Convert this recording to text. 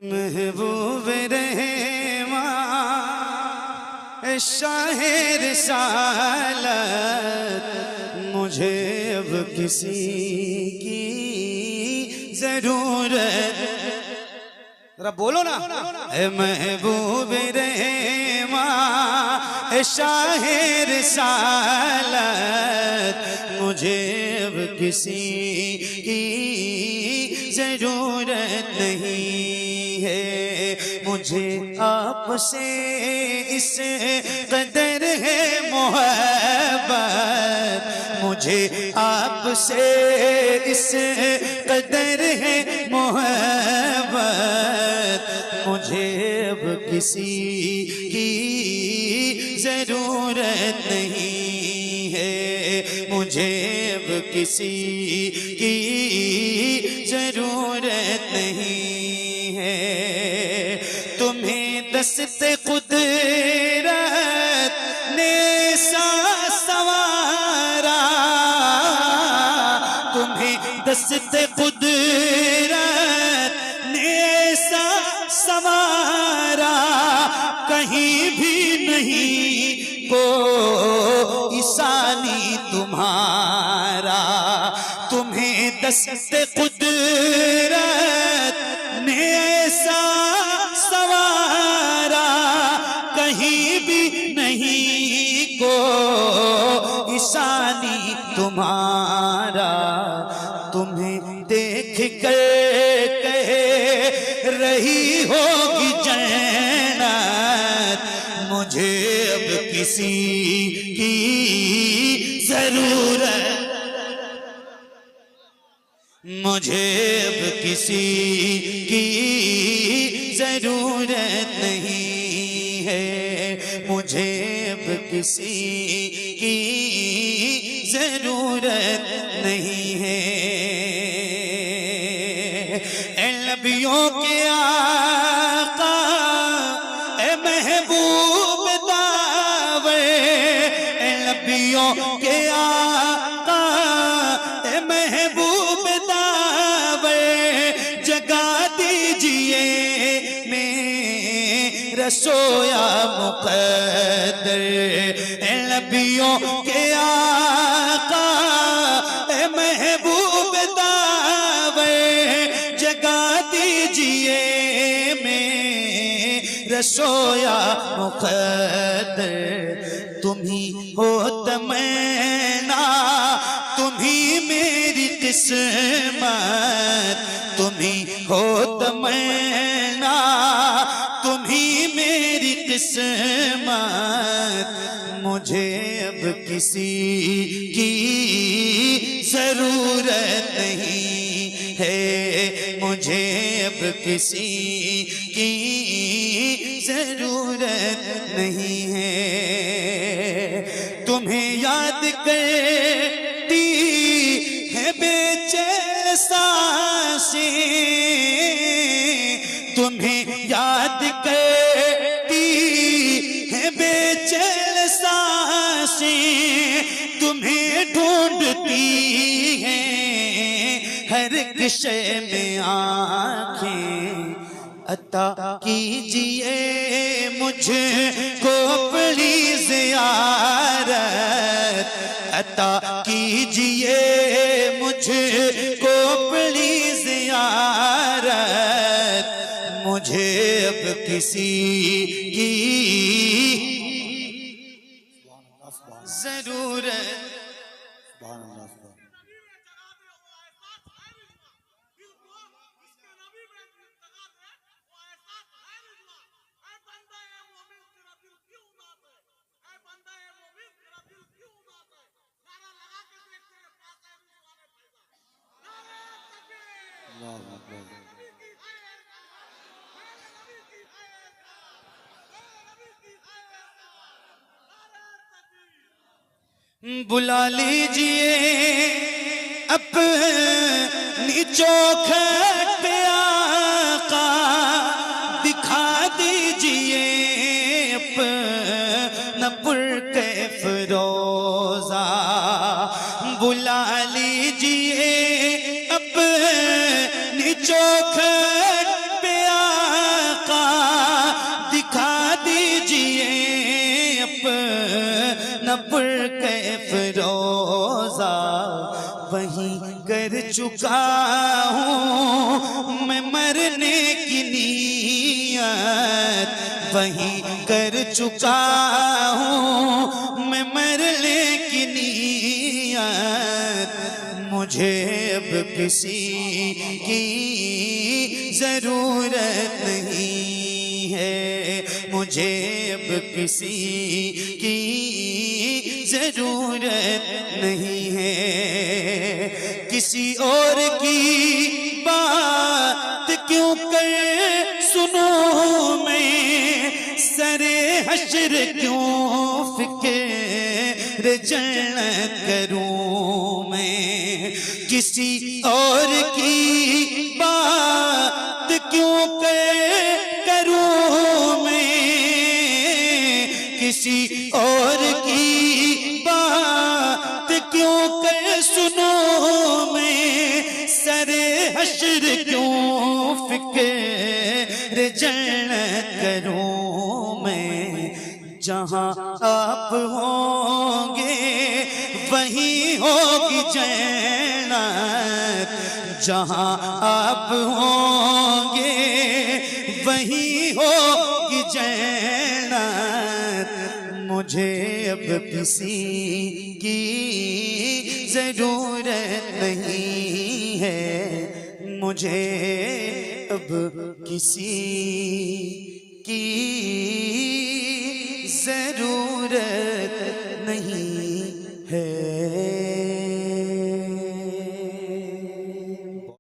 محبوب رحماں شاہ رسالت مجھے اب کسی کی ضرورت ذرا بولو نا اے محبوب رحماں شاہ رسالت مجھے اب کسی کی ضرورت نہیں ہے مجھے آپ سے اس قدر ہے محبت مجھے آپ سے اس قدر ہے محبت مجھے اب کسی کی ضرورت نہیں ہے مجھے اب کسی کی ضرورت نہیں ہے تمہیں دست قدرت نے سنوارا تمہیں دست قدرت نے سنوارا کہیں بھی نہیں کوئی ثانی تمہارا تمہیں دست قدرت نے ایسا سوارا کہیں بھی نہیں کوئی ثانی تمہارا تمہیں دیکھ کر کہہ رہی ہوگی جنت مجھے اب کسی کی ضرورت مجھے اب کسی کی ضرورت نہیں ہے مجھے اب کسی کی ضرورت نہیں ہے اے نبیوں کے آقا اے محبوب داور اے نبیوں کے آقا اے محبوب جگا دیجئے میرا سویا مقدر اے نبیوں کے آقا اے محبوب داور جگا دیجئے میرا سویا مقدر تمہیں ہو تمنا تمہیں میری قسمت تمہیں ہو تمنا تمہیں میری قسمت مجھے اب کسی کی ضرورت نہیں ہے مجھے اب کسی کی ضرورت نہیں ہے تمہیں یاد کرتی ہے بے چین سانسیں تمہیں یاد کرتی ہے بے چین سانسیں تمہیں ڈھونڈتی ہیں ہر ایک شے میں آنکھیں عطا کیجئے مجھ کو اپنی زیارت عطا کیجئے مجھ کو اپنی زیارت مجھے اب کسی کی ضرورت بلا لیجئے اپنی چوکھٹ پہ آقا دکھا دیجئے اپنا پرکیف روزہ بلا لیجئے اپنی چوکھٹ پہ آقا چکا ہوں میں مرنے کی نیت وہی کر چکا ہوں میں مرنے کی نیت مجھے اب کسی کی ضرورت نہیں ہے مجھے اب کسی کی ضرورت نہیں ہے کسی اور کی بات کیوں کر سنوں میں سر حشر کیوں فکر جنت کروں میں کسی اور کی بات کیوں کروں میں کسی اور کی بات کیوں سنوں میں سر حشر کیوں فکر جنت کروں میں جہاں آپ ہوں گے وہیں ہوگی جنت جہاں آپ ہوں گے وہیں ہوگی جنت مجھے اب کسی کی ضرورت نہیں ہے مجھے اب کسی کی ضرورت